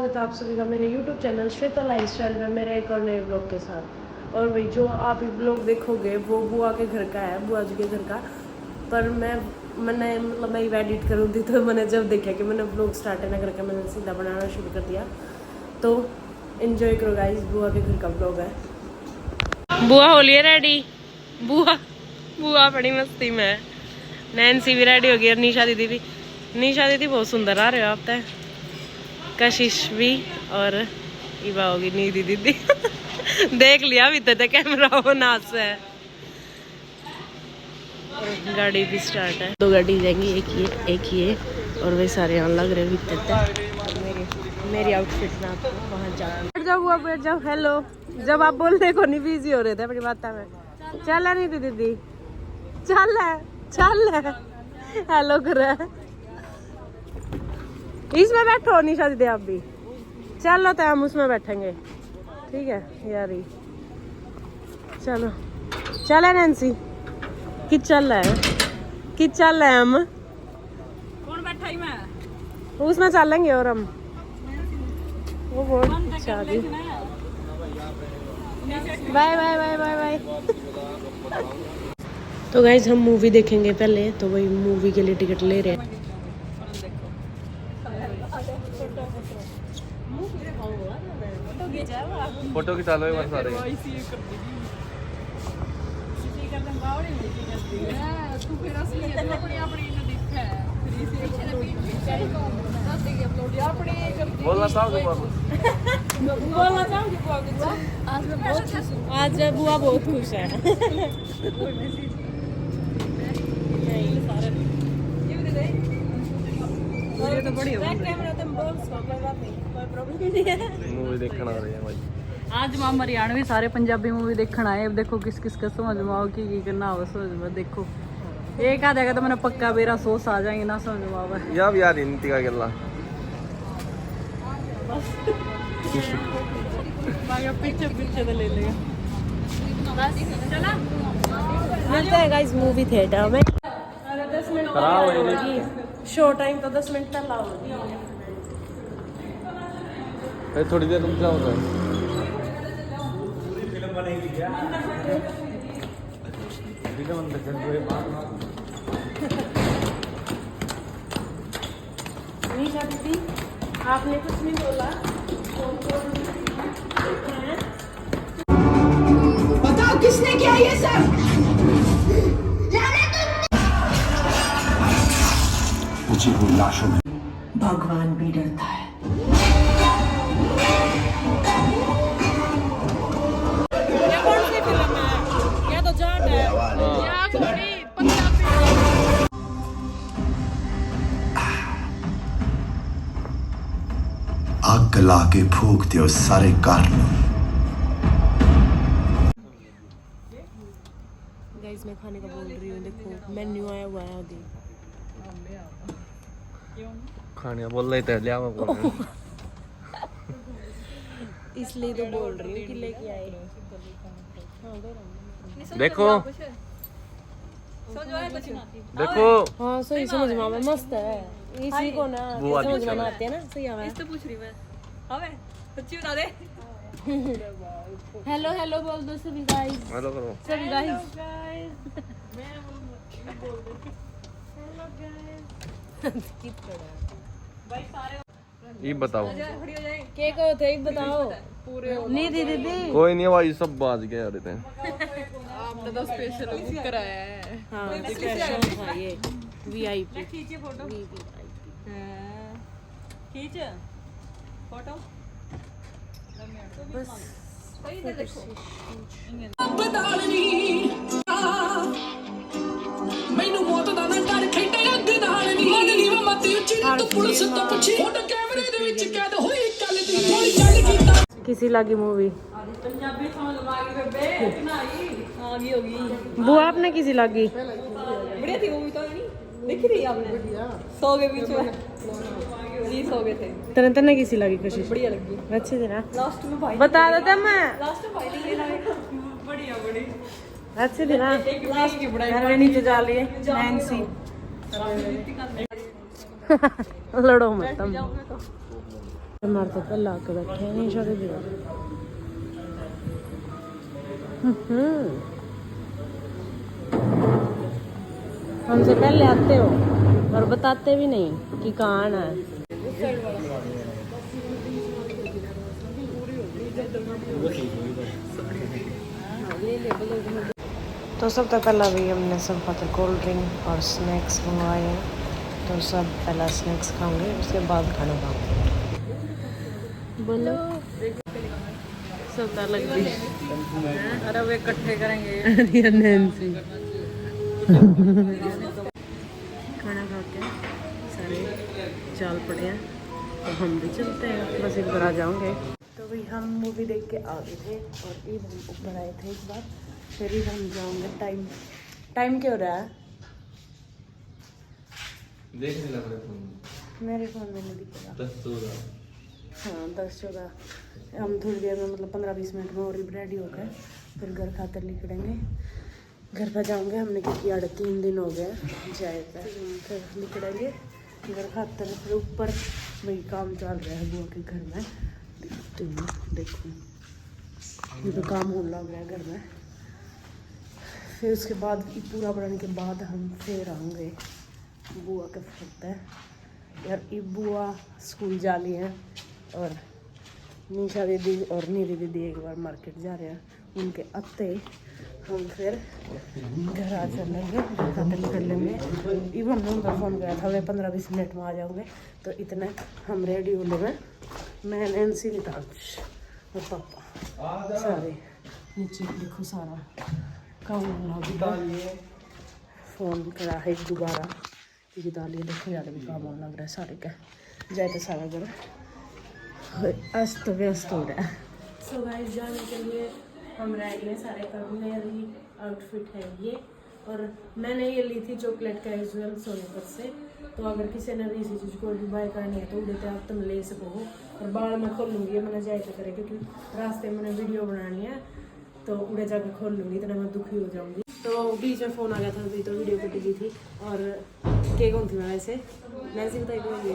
स्वागत है आप सभी का मेरे YouTube चैनल श्वेता लाइफस्टाइल में मेरे एक और नए ब्लॉग के साथ। और भाई जो आप ब्लॉग देखोगे वो बुआ के घर का है, बुआ जी के घर का। पर मैंने मतलब मैं एडिट करूँ थी, तो मैंने जब देखा कि मैंने ब्लॉग स्टार्ट ना करके मैंने सीधा बनाना शुरू कर दिया। तो इन्जॉय करो गाइस, बुआ के घर का ब्लॉग है। बुआ हो लिए रेडी, बुआ बड़ी मस्ती में। नैन्सी भी रेडी हो गई और निशा दीदी बहुत सुंदर आ रहे हो आप तय। कशिश भी और इवा होगी नीदी दीदी देख लिया भी तो कैमरा वो नाच है। और गाड़ी भी स्टार्ट है, दो गाड़ी जाएंगी, एक ये और वे सारे यहाँ लग रहे भी। मेरी आउटफिट ना आपको वहाँ जाओ हेलो, जब आप बोलने को नहीं बिजी हो रहे थे अपनी बात में। चल नहीं थी दीदी, चल हेलो कर रहा है। इसमें बैठो निशा दीदी, आप भी चलो तो हम उसमें बैठेंगे, ठीक है यारी। चलो चले नैन्सी, कि चल रहा है हम कौन बैठा ही मैं उसमें चलेंगे और हम वो बहुत अच्छा जी। Bye bye bye bye bye. तो गाइज हम मूवी देखेंगे पहले, तो वही मूवी के लिए टिकट ले रहे हैं। फोटो खिंचा लो एक बार सारे। बोलना चाहोगे आज बुआ बहुत खुश है। मूवी देखना आ रही है भाई। आज मां हरियाणवी सारे पंजाबी मूवी देखना है। अब देखो किस किस का समझ में आओ की करना हो समझ में। देखो एक आ जाएगा तो मैंने पक्का मेरा सोच आ जाएंगे ना समझ में आवा या भी यार इनती का गल्ला पीछे तो ले लेगा। मिलते हैं गाइस मूवी थिएटर में। 10 मिनट खराब है शो टाइम तो 10 मिनट तक लाओ। फिर थोड़ी देर रुक जाओ तो निशा दीदी आपने कुछ नहीं बोला, बताओ किसने किया ये सब? मुझे वो लाशों में भगवान भी डरता है। ये कौन सी फिल्म है? ये तो जाट है या कोई पंजाबी। आग ला के फूक दो सारे कारण। गाइस मैं खाने का बोल रही हूँ, देखो मेन्यू आया हुआ है अभी। खाने बोल रहे थे लिया मैं इसलिए तो बोल रही हूँ कि लेके आए। देखो हाँ सही समझ में आवे, मस्त है। इसी को ना समझ में आते हैं ना, सही आवे। इस तो पूछ रही मैं हमें सच्ची बता दे। हेलो हेलो बोल दो सभी गाइस, हेलो करो सभी गाइस। ये बताओ के को थे बताओ पूरे नहीं दीदी। कोई नहीं भाई, सब बाज गए आ रहे थे। आपने तो स्पेशल बुक कराया है। हाँ स्पेशल था ये वीआईपी। खींचे फोटो, खींच फोटो बस सही दे देखो। ਮੈਨੂੰ ਮੌਤ ਦਾ ਨਾ ਡਰ ਖੇਡੇ ਅੱਗ ਨਾਲ ਨਹੀਂ ਮੰਨਦੀ ਮੈਂ ਮੱਤੀ ਉੱਚੀ ਤੂੰ ਪੁਲਿਸ ਤੋਂ ਪੁੱਛੀ ਫੋਟੋ ਕੈਮਰੇ ਦੇ ਵਿੱਚ ਕੈਦ ਹੋਈ ਕੱਲ ਦੀ ਥੋੜੀ ਗੱਲ ਕੀਤਾ। किसी लगी मूवी पंजाबी समझ में आ गई बेबे, इतना आ गई होगी। बुआ आपने किसी लगी? बढ़िया थी मूवी तो नहीं देखी थी आपने? सो गए बीच में जी, सो गए थे। तने किसी लगी कशिश? बढ़िया लगी अच्छी थी ना? लास्ट में भाई बता देता मैं। लास्ट में भाई ने लेना बढ़िया बड़ी अच्छी थी ना? एक लास्ट की बड़ाई घर में नीचे जा लिए नैन्सी। लड़ो मत तुम। हमारे तो पहले आके बैठे हैं नहीं सारे दिन। हमसे पहले आते हो और बताते भी नहीं कि कहाँ आना है। तो सबसे पहला भी हमने सब खाते कोल्ड ड्रिंक और स्नैक्स मंगवाए हैं। तो सब पहला स्नैक्स खाऊंगे, उसके बाद खाना खाऊंगे। बोलो सब अलग भी। अरे वे इकट्ठे करेंगे। खाना खा के सारे चाल पड़े हैं तो हम भी चलते हैं, बस एक बार आ जाओगे। तो भाई हम मूवी देख के आ गए थे और ईद हम ऊपर आए थे एक बार, फिर ही हम जाओगे। टाइम क्या हो रहा है? देखने लग रहे फोन मेरे फ़ोन में नहीं दिखेगा। 10-14। हाँ 10-14। हम थोड़ी देर में मतलब 15-20 मिनट में और रेडी हो गए, फिर घर खाकर निकलेंगे। घर पर जाऊँगे हमने, क्योंकि 3 दिन हो गए जाए थे। फिर निकलेंगे घर खाकर, फिर ऊपर वही काम चल रहा है बुआ के घर में। देखो ये तो काम होने लग रहा है घर में। फिर उसके बाद पूरा बढ़ने के बाद हम फिर आएंगे बुआ के फटता है यार। ये बुआ स्कूल जा रही हैं और निशा दीदी और नीरी दीदी एक बार मार्केट जा रहे हैं। उनके आते हम फिर घर आ चलेंगे, खाते कर लेंगे। इवन ने उनका फ़ोन किया था, वे 15-20 मिनट में आ जाओगे। तो इतने हम रेडी होने में, मैं नैन्सी नितांश और पापा सारे नीचे देखो सारा काम लगा। फ़ोन करा है दोबारा क्योंकि दालिए देखो यार भी काम होने लग रहा है सारे का। जाए तो सारा घर अस्त व्यस्त हो रहा है। सो गाइस जाने के लिए हम रेडी हैं सारे कर। मेरी आउटफिट है ये, और मैंने ये ली थी चॉकलेट कैजुअल सोनीपत से। तो अगर किसी ने भी इसी चीज़ को भी बाय करनी है तो उड़ते आप तुम ले सको। और बाल मैं खोल लूँगी, मैंने जाए तो करे क्योंकि रास्ते में मैंने वीडियो बनानी है तो उड़े जाकर खोल लूँगी, इतना मैं दुखी हो जाऊँगी। तो बीच में फ़ोन आ गया था अभी, तो वीडियो कट गई थी। और के कौन थी मैं वैसे नैन्सी बताई कौन थी?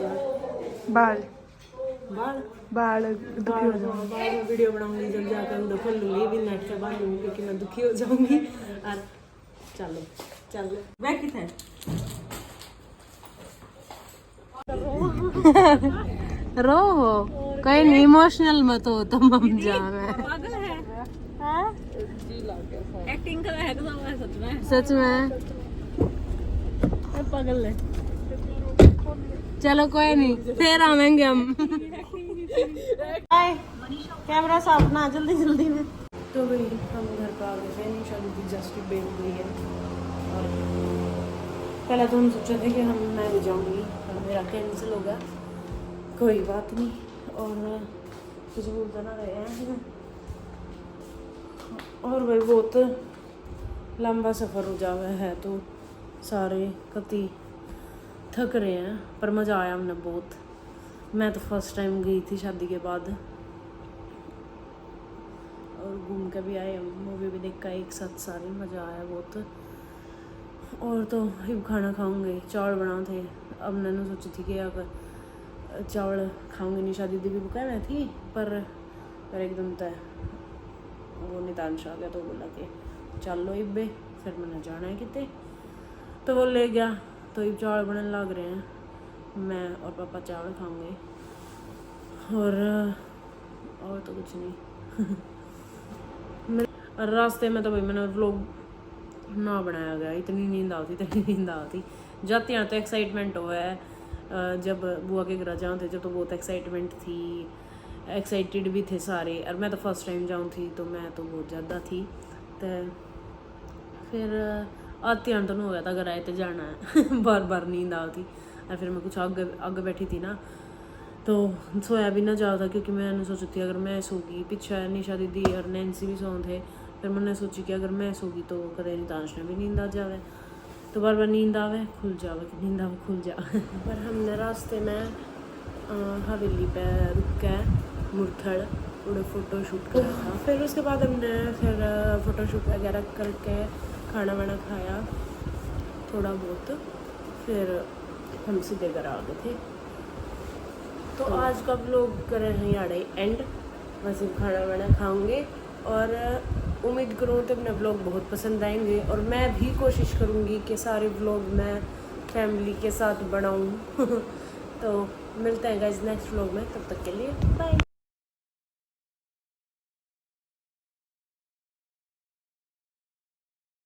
बाल में वीडियो बनाऊंगी जब जाकर उनको खोल लूँगी, भी नेट से बांध लूँगी क्योंकि मैं दुखी हो जाऊँगी। और चलो वह कितने रो हो कहीं नहीं, इमोशनल मत हो तुम। हम जा रहे हैं एक्टिंग कर रहा है सच में पागल है। चलो कोई नहीं, फिर आवेंगे हम। कैमरा साफ ना जल्दी में। तो भाई हम घर पर आ गए थे, निशा दीदी जस्ट बेल गई है। और पहले तो हम सोचे थे कि मैं भी जाऊँगी, और मेरा कैंसिल होगा। कोई बात नहीं, और कुछ बोलते ना रहे हैं। और भाई बहुत लंबा सफ़र हो जावा है तो सारे कति थक रहे हैं, पर मज़ा आया हमने बहुत। मैं तो फर्स्ट टाइम गई थी शादी के बाद, और घूम के भी आए, मूवी भी देख कर एक साथ सारे, मज़ा आया बहुत। और तो अब खाना खाऊंगे, चावल बनाए थे। अब मैंने सोची थी कि अगर चावल खाऊंगी, निशा दीदी भी बुकाए में थी, पर एकदम तय वो नितांश आ गया तो बोला कि चलो इब्बे, फिर मैंने जाना है कितने, तो वो ले गया। तो ये चावल बनने लग रहे हैं, मैं और पापा चावल खाएंगे। और तो कुछ नहीं। और रास्ते में तो भाई मैंने व्लॉग ना बनाया गया, इतनी नींद आती। जाते आते एक्साइटमेंट हुआ है। जब बुआ के घर जाऊँ थे जब, तो बहुत एक्साइटमेंट थी, एक्साइटेड भी थे सारे। और मैं तो फर्स्ट टाइम जाऊँ थी तो मैं तो बहुत ज़्यादा थी। तो फिर आते आन तो नहीं हो गया था, अगर आए तो जाना है। बार नींद आती। और फिर मैं कुछ आगे बैठी थी ना, तो सोया भी ना जा था, क्योंकि मैंने सोची थी अगर मैं सोगी, पीछे निशा दीदी और नैन्सी भी सो थे। फिर मैंने सोची कि अगर मैं सोगी तो कदे नितांश ने भी नींद आ जावे, तो बार नींद आवे खुल जावे, कि नींद आवे खुल जा। पर हमने रास्ते में हवेली पे रुक के मुरथड़ उड़े फ़ोटोशूट करा था। फिर उसके बाद हमने फ़ोटोशूट वगैरह करके खाना वाना खाया थोड़ा बहुत, फिर हम सीधे घर आ गए थे। तो आज का व्लॉग कर रहे हैं यार एंड। बस अब खाना वाना खाऊंगे और उम्मीद करूँ तो अपने व्लॉग बहुत पसंद आएंगे और मैं भी कोशिश करूँगी कि सारे व्लॉग मैं फैमिली के साथ बनाऊँ। तो मिलते हैं गाइस नेक्स्ट व्लॉग में, तब तक के लिए बाय।